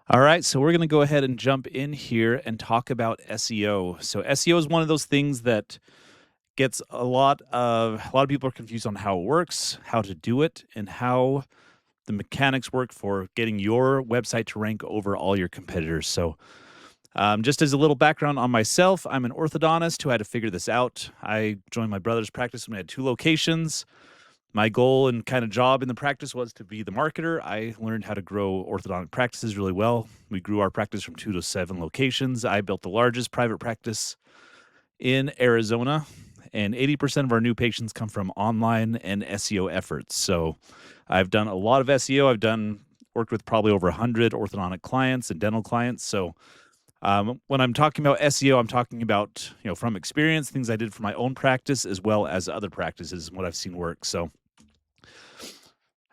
All right, so we're going to go ahead and jump in here and talk about SEO. So SEO is one of those things that gets a lot of people are confused on how it works, how to do it, and how the mechanics work for getting your website to rank over all your competitors. So just as a little background on myself, I'm an orthodontist who had to figure this out. I joined my brother's practice when we had two locations. My goal and kind of job in the practice was to be the marketer. I learned how to grow orthodontic practices really well. We grew our practice from 2 to 7 locations. I built the largest private practice in Arizona, and 80% of our new patients come from online and SEO efforts. So I've done a lot of SEO. Worked with probably over 100 orthodontic clients and dental clients. So when I'm talking about SEO, I'm talking about, from experience, things I did for my own practice as well as other practices and what I've seen work.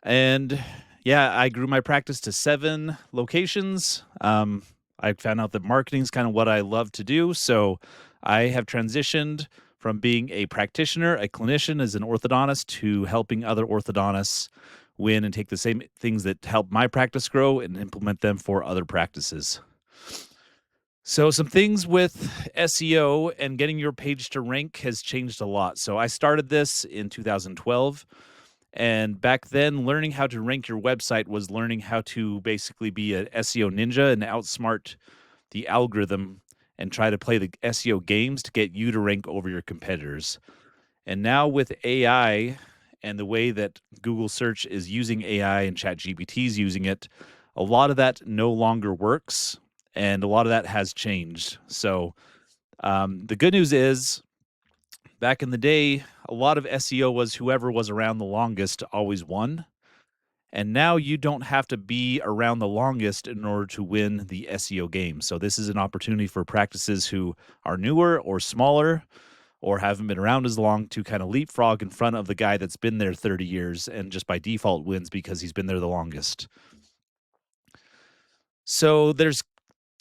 And yeah, I grew my practice to 7 locations. I found out that marketing is kind of what I love to do. So I have transitioned from being a practitioner, a clinician as an orthodontist, to helping other orthodontists win and take the same things that help my practice grow and implement them for other practices. So some things with SEO and getting your page to rank has changed a lot. So I started this in 2012. And back then, learning how to rank your website was learning how to basically be an SEO ninja and outsmart the algorithm and try to play the SEO games to get you to rank over your competitors. And now with AI and the way that Google search is using AI and ChatGPT is using it, a lot of that no longer works and a lot of that has changed. So the good news is, back in the day, a lot of SEO was whoever was around the longest always won. And now you don't have to be around the longest in order to win the SEO game. So this is an opportunity for practices who are newer or smaller or haven't been around as long to kind of leapfrog in front of the guy that's been there 30 years and just by default wins because he's been there the longest. So there's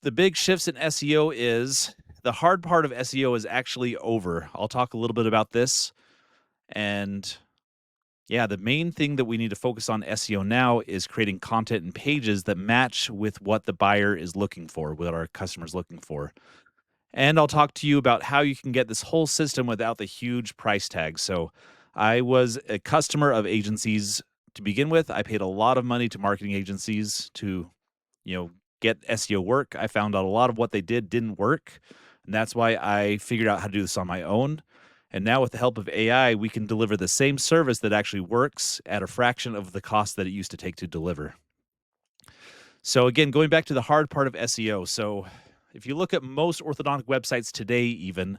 the big shifts in SEO is the hard part of SEO is actually over. I'll talk a little bit about this. And yeah, the main thing that we need to focus on SEO now is creating content and pages that match with what the buyer is looking for, what our customers looking for. And I'll talk to you about how you can get this whole system without the huge price tag. So I was a customer of agencies to begin with. I paid a lot of money to marketing agencies to, get SEO work. I found out a lot of what they did didn't work. And that's why I figured out how to do this on my own. And now with the help of AI, we can deliver the same service that actually works at a fraction of the cost that it used to take to deliver. So again, going back to the hard part of SEO. So if you look at most orthodontic websites today, even,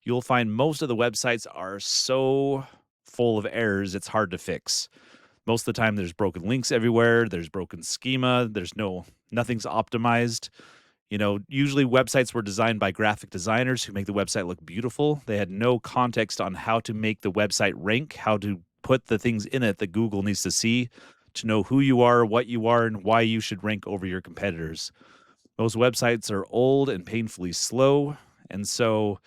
you'll find most of the websites are so full of errors, it's hard to fix. Most of the time there's broken links everywhere, there's broken schema, nothing's optimized. Usually websites were designed by graphic designers who make the website look beautiful. They had no context on how to make the website rank, how to put the things in it that Google needs to see to know who you are, what you are, and why you should rank over your competitors. Most websites are old and painfully slow. And so,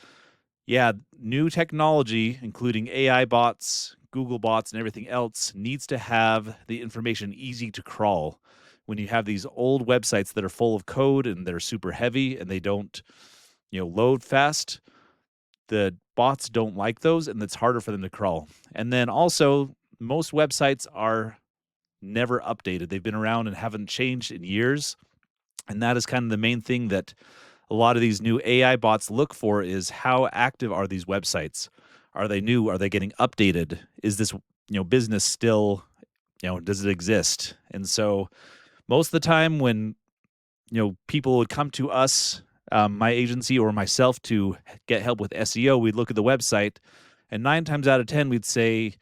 yeah, new technology, including AI bots, Google bots, and everything else, needs to have the information easy to crawl. When you have these old websites that are full of code and they're super heavy and they don't, load fast, the bots don't like those and it's harder for them to crawl. And then also, most websites are never updated. They've been around and haven't changed in years. And that is kind of the main thing that a lot of these new AI bots look for is how active are these websites? Are they new? Are they getting updated? Is this, business still, does it exist? And so most of the time when, people would come to us, my agency or myself to get help with SEO, we'd look at the website and 9 times out of 10, we'd say,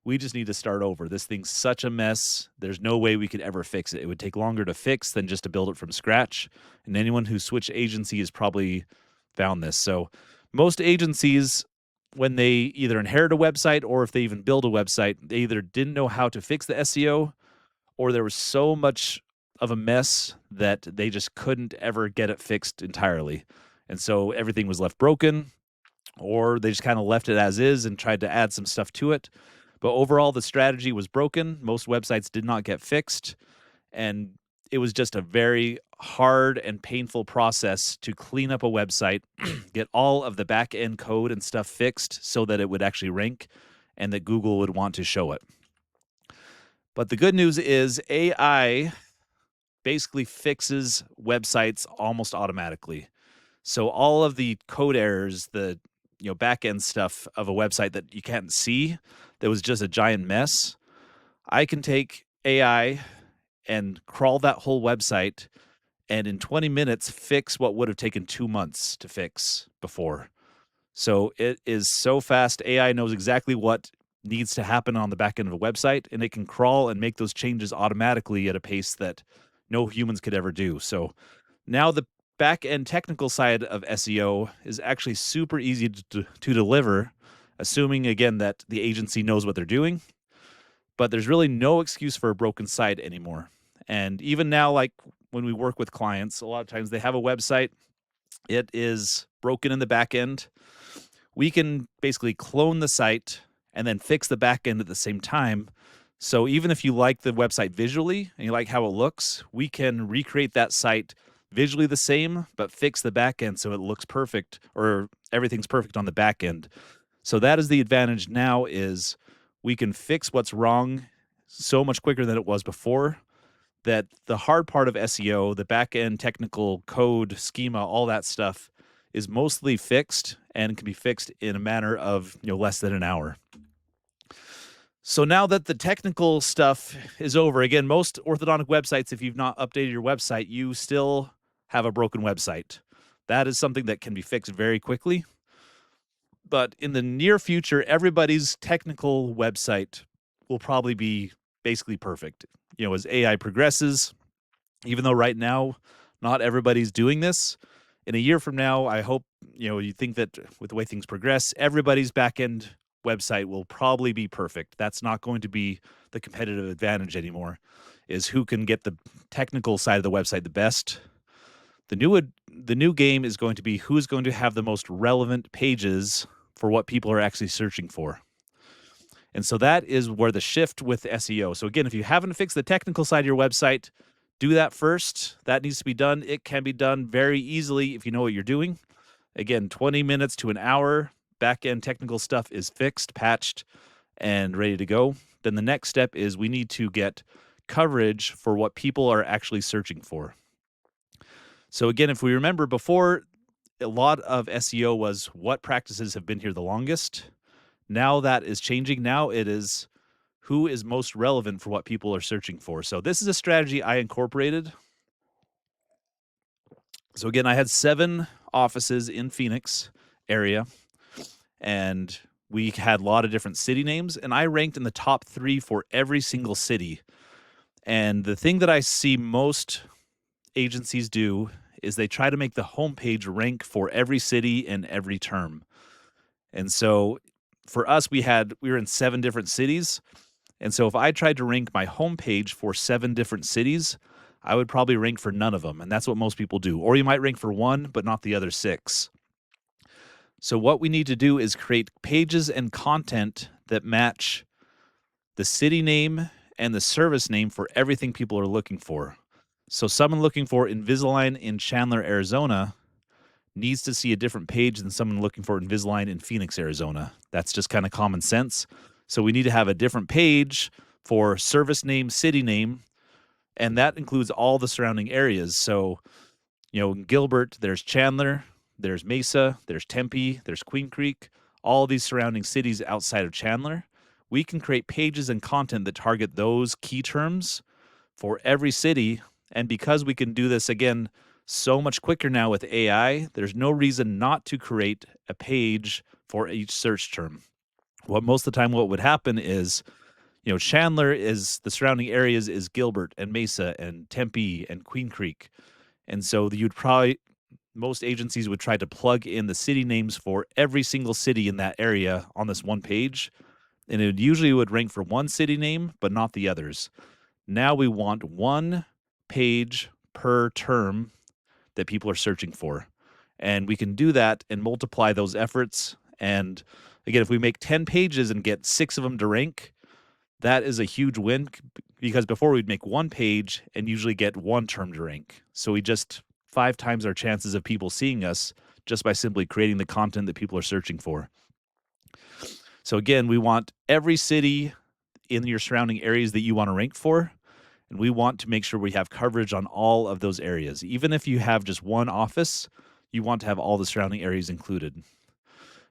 we just need to start over. This thing's such a mess. There's no way we could ever fix it. It would take longer to fix than just to build it from scratch. And anyone who switched agency has probably found this. So most agencies, when they either inherit a website or if they even build a website, they either didn't know how to fix the SEO or there was so much of a mess that they just couldn't ever get it fixed entirely. And so everything was left broken, or they just kind of left it as is and tried to add some stuff to it. But overall, the strategy was broken. Most websites did not get fixed. And it was just a very hard and painful process to clean up a website, get all of the back end code and stuff fixed so that it would actually rank and that Google would want to show it. But the good news is AI basically fixes websites almost automatically. So all of the code errors, the back end stuff of a website that you can't see, that was just a giant mess, I can take AI and crawl that whole website and in 20 minutes fix what would have taken 2 months to fix before. So it is so fast. AI knows exactly what needs to happen on the back end of a website, and it can crawl and make those changes automatically at a pace that no humans could ever do. So now the back end technical side of SEO is actually super easy to deliver, assuming, again, that the agency knows what they're doing. But there's really no excuse for a broken site anymore. And even now, like when we work with clients, a lot of times they have a website, it is broken in the back end. We can basically clone the site and then fix the back end at the same time. So even if you like the website visually and you like how it looks, we can recreate that site visually the same, but fix the back end so it looks perfect or everything's perfect on the back end. So that is the advantage now, is we can fix what's wrong so much quicker than it was before, that the hard part of SEO, the back end technical code schema, all that stuff is mostly fixed and can be fixed in a matter of less than an hour. So now that the technical stuff is over, again, most orthodontic websites, if you've not updated your website, you still have a broken website. That is something that can be fixed very quickly. But in the near future, everybody's technical website will probably be basically perfect. As AI progresses, even though right now not everybody's doing this, in a year from now, I hope you think that with the way things progress, everybody's back-end website will probably be perfect. That's not going to be the competitive advantage anymore, is who can get the technical side of the website the best. The new game is going to be who's going to have the most relevant pages for what people are actually searching for. And so that is where the shift with SEO. So again, if you haven't fixed the technical side of your website, do that first. That needs to be done. It can be done very easily if you know what you're doing. Again, 20 minutes to an hour, back-end technical stuff is fixed, patched, and ready to go. Then the next step is we need to get coverage for what people are actually searching for. So again, if we remember before, a lot of SEO was what practices have been here the longest. Now that is changing. Now it is who is most relevant for what people are searching for. So this is a strategy I incorporated. So again, I had 7 offices in Phoenix area, and we had a lot of different city names, and I ranked in the top 3 for every single city. And the thing that I see most agencies do is they try to make the homepage rank for every city and every term. And so for us, we were in 7 different cities. And so if I tried to rank my homepage for 7 different cities, I would probably rank for none of them. And that's what most people do. Or you might rank for 1, but not the other 6. So what we need to do is create pages and content that match the city name and the service name for everything people are looking for. So someone looking for Invisalign in Chandler, Arizona needs to see a different page than someone looking for Invisalign in Phoenix, Arizona. That's just kind of common sense. So we need to have a different page for service name, city name, and that includes all the surrounding areas. So, in Gilbert, there's Chandler, there's Mesa, there's Tempe, there's Queen Creek, all these surrounding cities outside of Chandler. We can create pages and content that target those key terms for every city. And because we can do this, again, so much quicker now with AI, there's no reason not to create a page for each search term. Most of the time, what would happen is, Chandler is the surrounding areas is Gilbert and Mesa and Tempe and Queen Creek. And so most agencies would try to plug in the city names for every single city in that area on this one page. And it usually would rank for one city name, but not the others. Now we want one page per term that people are searching for. And we can do that and multiply those efforts. And again, if we make 10 pages and get 6 of them to rank, that is a huge win because before we'd make one page and usually get one term to rank. So we just 5 times our chances of people seeing us just by simply creating the content that people are searching for. So again, we want every city in your surrounding areas that you want to rank for, and we want to make sure we have coverage on all of those areas. Even if you have just one office, you want to have all the surrounding areas included.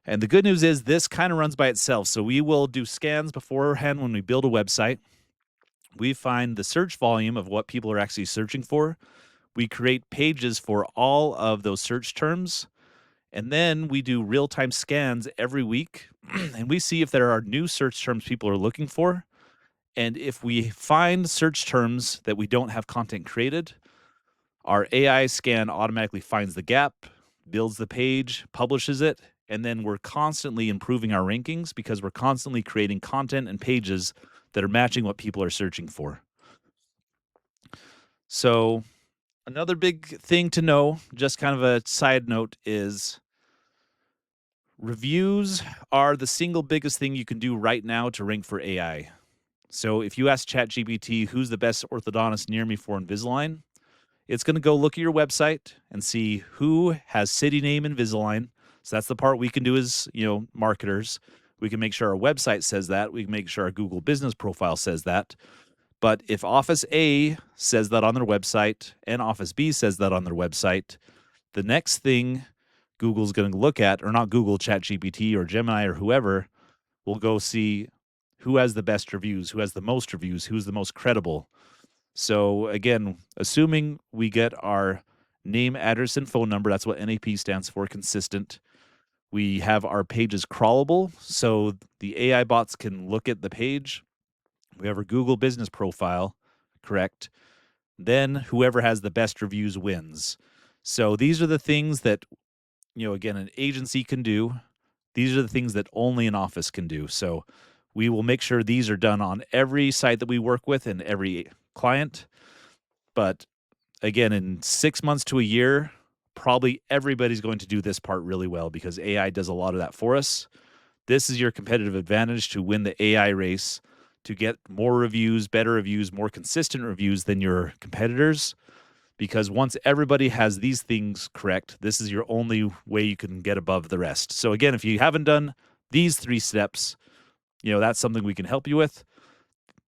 And the good news is this kind of runs by itself. So we will do scans beforehand when we build a website. We find the search volume of what people are actually searching for. We create pages for all of those search terms. And then we do real-time scans every week, and we see if there are new search terms people are looking for. And if we find search terms that we don't have content created, our AI scan automatically finds the gap, builds the page, publishes it, and then we're constantly improving our rankings because we're constantly creating content and pages that are matching what people are searching for. So another big thing to know, just kind of a side note, is reviews are the single biggest thing you can do right now to rank for AI. So if you ask ChatGPT who's the best orthodontist near me for Invisalign, it's going to go look at your website and see who has city name Invisalign. So that's the part we can do as, marketers. We can make sure our website says that. We can make sure our Google business profile says that. But if Office A says that on their website and Office B says that on their website, the next thing Google's going to look at, or not Google, ChatGPT or Gemini or whoever, will go see who has the best reviews, who has the most reviews, who's the most credible. So again, assuming we get our name, address, and phone number, that's what NAP stands for, consistent. We have our pages crawlable, so the AI bots can look at the page. We have our Google business profile, correct? Then whoever has the best reviews wins. So these are the things that, again, an agency can do. These are the things that only an office can do. So we will make sure these are done on every site that we work with and every client. But again, in 6 months to a year, probably everybody's going to do this part really well because AI does a lot of that for us. This is your competitive advantage to win the AI race, to get more reviews, better reviews, more consistent reviews than your competitors. Because once everybody has these things correct, this is your only way you can get above the rest. So again, if you haven't done these 3 steps, that's something we can help you with.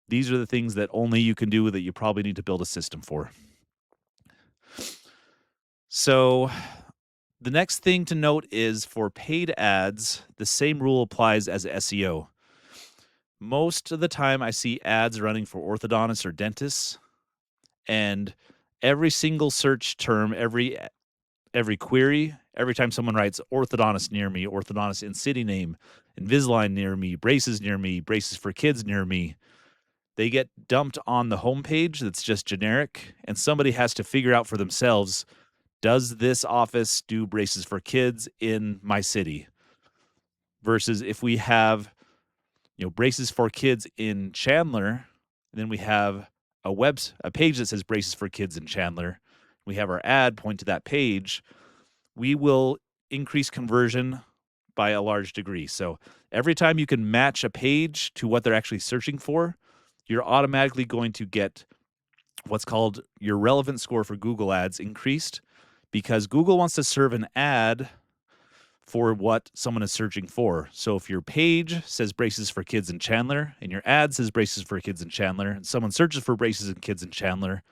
These are the things that only you can do that you probably need to build a system for. So the next thing to note is for paid ads, the same rule applies as SEO. Most of the time I see ads running for orthodontists or dentists, and every single search term, every query, every time someone writes orthodontist near me, orthodontist in city name, Invisalign near me, braces near me, braces for kids near me, they get dumped on the homepage that's just generic, and somebody has to figure out for themselves, does this office do braces for kids in my city? Versus if we have, braces for kids in Chandler, then we have a page that says braces for kids in Chandler. We have our ad point to that page. We will increase conversion by a large degree. So every time you can match a page to what they're actually searching for, you're automatically going to get what's called your relevant score for Google Ads increased, because Google wants to serve an ad for what someone is searching for. So if your page says braces for kids in Chandler and your ad says braces for kids in Chandler and someone searches for braces and kids in Chandler,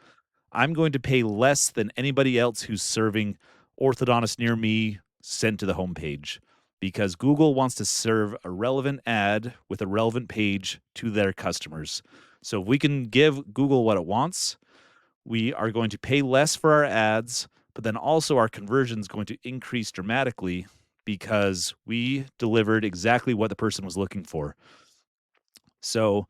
I'm going to pay less than anybody else who's serving orthodontist near me sent to the homepage, because Google wants to serve a relevant ad with a relevant page to their customers. So if we can give Google what it wants, we are going to pay less for our ads, but then also our conversion is going to increase dramatically because we delivered exactly what the person was looking for. So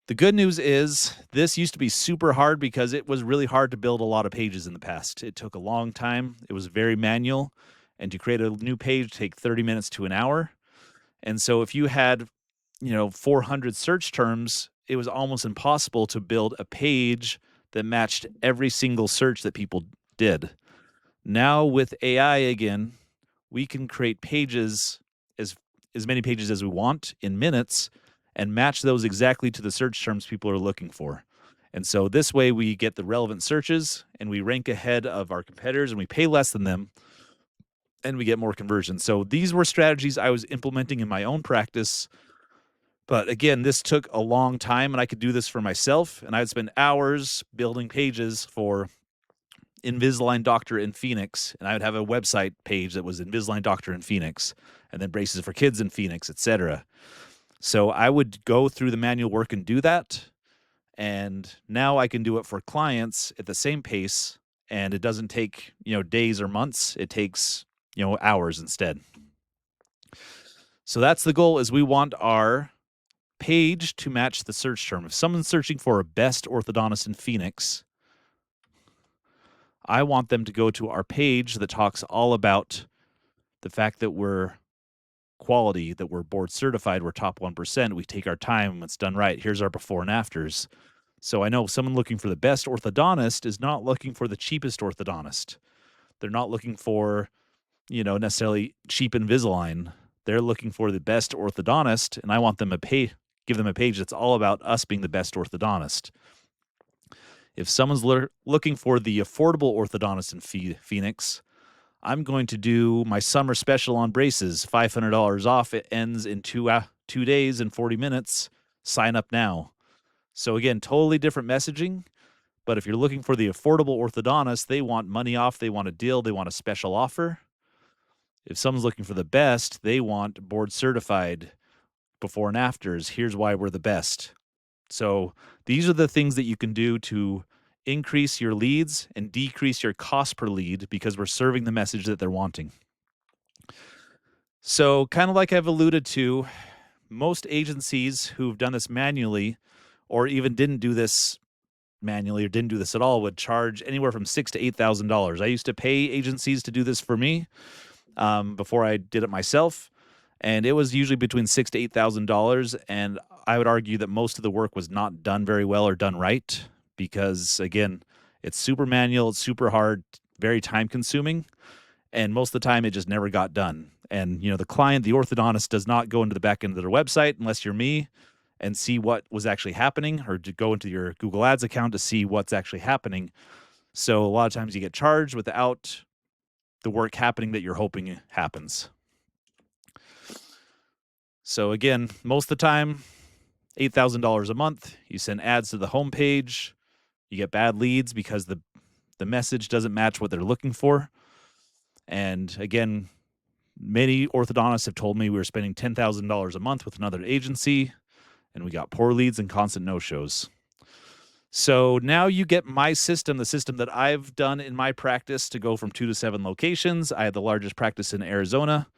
the good news is this used to be super hard because it was really hard to build a lot of pages in the past. It took a long time. It was very manual. And to create a new page take 30 minutes to an hour. And so if you had, 400 search terms, it was almost impossible to build a page that matched every single search that people did. Now with AI again, we can create pages, as many pages as we want in minutes, and match those exactly to the search terms people are looking for. And so this way we get the relevant searches and we rank ahead of our competitors and we pay less than them and we get more conversions. So these were strategies I was implementing in my own practice. But again, this took a long time and I could do this for myself. And I'd spend hours building pages for Invisalign Doctor in Phoenix. And I would have a website page that was Invisalign Doctor in Phoenix and then braces for kids in Phoenix, etc. So I would go through the manual work and do that. And now I can do it for clients at the same pace. And it doesn't take, days or months. It takes, hours instead. So that's the goal, is we want our page to match the search term. If someone's searching for a best orthodontist in Phoenix, I want them to go to our page that talks all about the fact that we're quality, that we're board certified, we're top 1%, we take our time, it's done right. Here's our before and afters. So I know someone looking for the best orthodontist is not looking for the cheapest orthodontist. They're not looking for, necessarily cheap Invisalign. They're looking for the best orthodontist, and I want them to give them a page that's all about us being the best orthodontist. If someone's looking for the affordable orthodontist in Phoenix, I'm going to do my summer special on braces, $500 off. It ends in 2 days and 40 minutes. Sign up now. So again, totally different messaging. But if you're looking for the affordable orthodontist, they want money off, they want a deal, they want a special offer. If someone's looking for the best, they want board certified before and afters. Here's why we're the best. So these are the things that you can do to increase your leads and decrease your cost per lead, because we're serving the message that they're wanting. So kind of like I've alluded to, most agencies who've done this manually or even didn't do this manually or didn't do this at all would charge anywhere from $6,000 to $8,000. I used to pay agencies to do this for me before I did it myself. And it was usually between $6,000 to $8,000. And I would argue that most of the work was not done very well or done right, because again, it's super manual, it's super hard, very time consuming. And most of the time it just never got done. And, the client, the orthodontist, does not go into the back end of their website unless you're me and see what was actually happening, or to go into your Google Ads account to see what's actually happening. So a lot of times you get charged without the work happening that you're hoping happens. So again, most of the time, $8,000 a month. You send ads to the homepage. You get bad leads because the message doesn't match what they're looking for. And again, many orthodontists have told me we were spending $10,000 a month with another agency, and we got poor leads and constant no-shows. So now you get my system, the system that I've done in my practice to go from 2 to 7 locations. I had the largest practice in Arizona.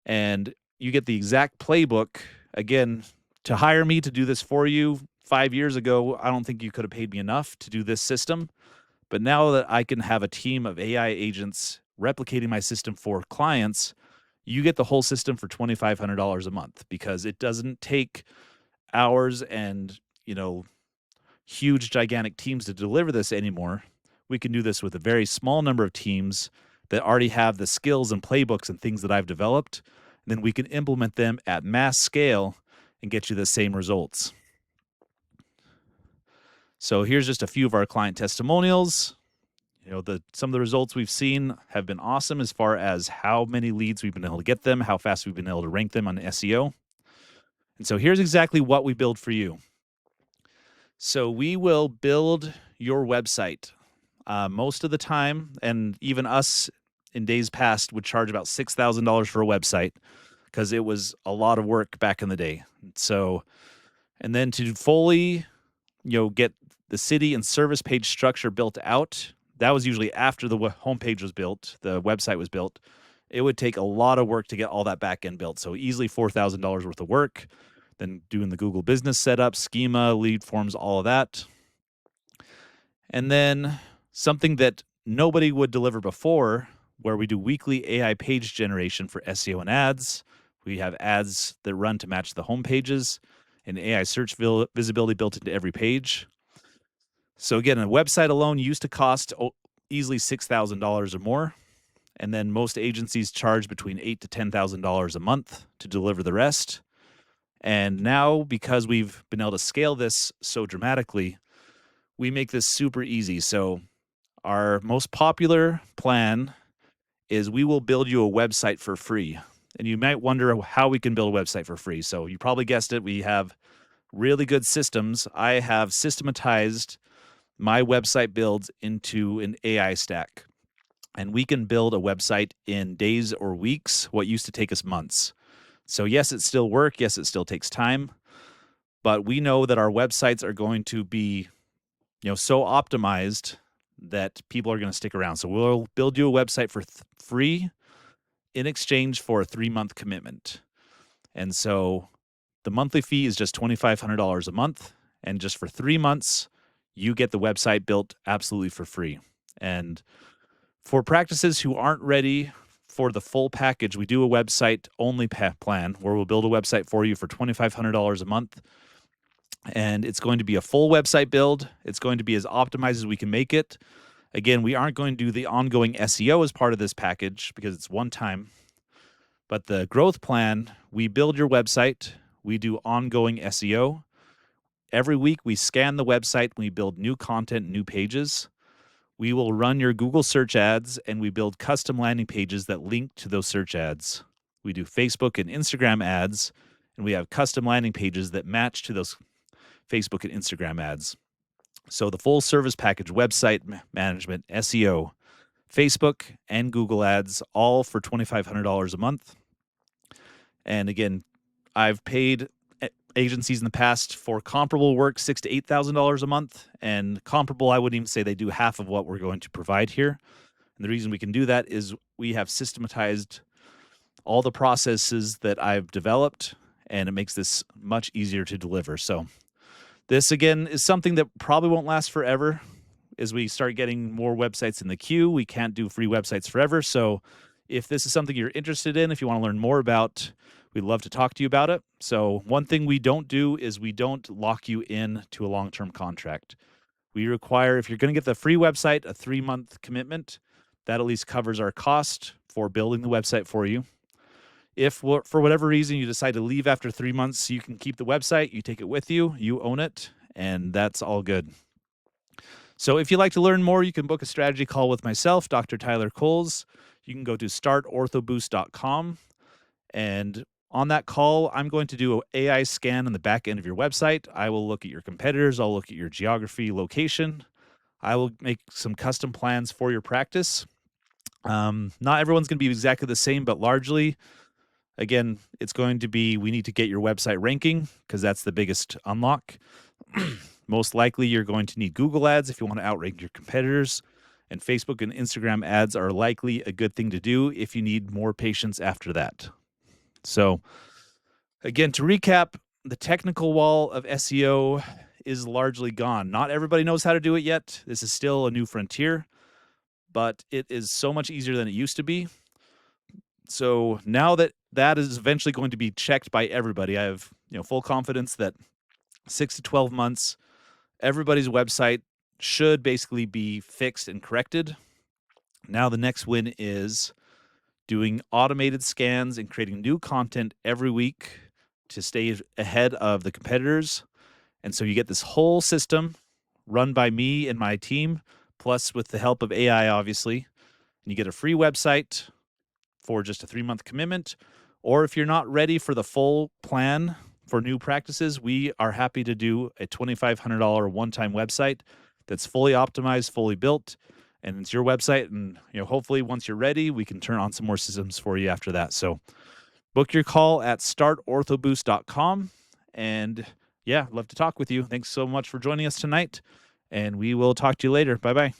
And you get the exact playbook. Again, to hire me to do this for you 5 years ago, I don't think you could have paid me enough to do this system. But now that I can have a team of AI agents replicating my system for clients, you get the whole system for $2,500 a month, because it doesn't take hours and, huge, gigantic teams to deliver this anymore. We can do this with a very small number of teams that already have the skills and playbooks and things that I've developed. And then we can implement them at mass scale and get you the same results. So here's just a few of our client testimonials. Some of the results we've seen have been awesome as far as how many leads we've been able to get them, how fast we've been able to rank them on SEO. And so here's exactly what we build for you. So we will build your website. Most of the time, and even us in days past, would charge about $6,000 for a website, because it was a lot of work back in the day. So, and then to fully, get the city and service page structure built out, that was usually after the homepage was built, the website was built. It would take a lot of work to get all that back end built. So easily $4,000 worth of work. Then doing the Google business setup, schema, lead forms, all of that. And then something that nobody would deliver before, where we do weekly AI page generation for SEO and ads. We have ads that run to match the home pages, and AI search visibility built into every page. So again, a website alone used to cost easily $6,000 or more. And then most agencies charge between $8,000 to $10,000 a month to deliver the rest. And now, because we've been able to scale this so dramatically, we make this super easy. So our most popular plan is we will build you a website for free. And you might wonder how we can build a website for free. So you probably guessed it. We have really good systems. I have systematized my website builds into an AI stack. And we can build a website in days or weeks, what used to take us months. So yes, it still works. Yes, it still takes time. But we know that our websites are going to be, so optimized that people are going to stick around. So we'll build you a website for free in exchange for a 3-month commitment. And so the monthly fee is just $2,500 a month. And just for 3 months, you get the website built absolutely for free. And for practices who aren't ready for the full package, we do a website only plan where we'll build a website for you for $2,500 a month. And it's going to be a full website build. It's going to be as optimized as we can make it. Again, we aren't going to do the ongoing SEO as part of this package because it's one time. But the growth plan, we build your website. We do ongoing SEO. Every week, we scan the website. We build new content, new pages. We will run your Google search ads, and we build custom landing pages that link to those search ads. We do Facebook and Instagram ads, and we have custom landing pages that match to those Facebook and Instagram ads. So the full service package, website management, SEO, Facebook, and Google ads, all for $2,500 a month. And again, I've paid agencies in the past for comparable work $6,000 to $8,000 a month. And comparable, I wouldn't even say they do half of what we're going to provide here. And the reason we can do that is we have systematized all the processes that I've developed, and it makes this much easier to deliver. So this, again, is something that probably won't last forever. As we start getting more websites in the queue, we can't do free websites forever. So if this is something you're interested in, if you want to learn more about, we'd love to talk to you about it. So one thing we don't do is we don't lock you in to a long-term contract. We require, if you're going to get the free website, a 3-month commitment. That at least covers our cost for building the website for you. If for whatever reason you decide to leave after 3 months, you can keep the website, you take it with you, you own it, and that's all good. So if you'd like to learn more, you can book a strategy call with myself, Dr. Tyler Coles. You can go to startorthoboost.com, and on that call, I'm going to do an AI scan on the back end of your website. I will look at your competitors. I'll look at your geography, location. I will make some custom plans for your practice. Not everyone's going to be exactly the same, but largely, again, it's going to be, we need to get your website ranking because that's the biggest unlock. Most likely, you're going to need Google ads if you want to outrank your competitors. And Facebook and Instagram ads are likely a good thing to do if you need more patients after that. So, again, to recap, the technical wall of SEO is largely gone. Not everybody knows how to do it yet. This is still a new frontier, but it is so much easier than it used to be. So now that that is eventually going to be checked by everybody, I have full confidence that 6 to 12 months, everybody's website should basically be fixed and corrected. Now the next win is doing automated scans and creating new content every week to stay ahead of the competitors. And so you get this whole system run by me and my team, plus with the help of AI, obviously. And you get a free website for just a 3-month commitment. Or if you're not ready for the full plan for new practices, we are happy to do a $2,500 one-time website that's fully optimized, fully built, and it's your website. And hopefully once you're ready, we can turn on some more systems for you after that. So book your call at startorthoboost.com. And yeah, love to talk with you. Thanks so much for joining us tonight, and we will talk to you later. Bye-bye.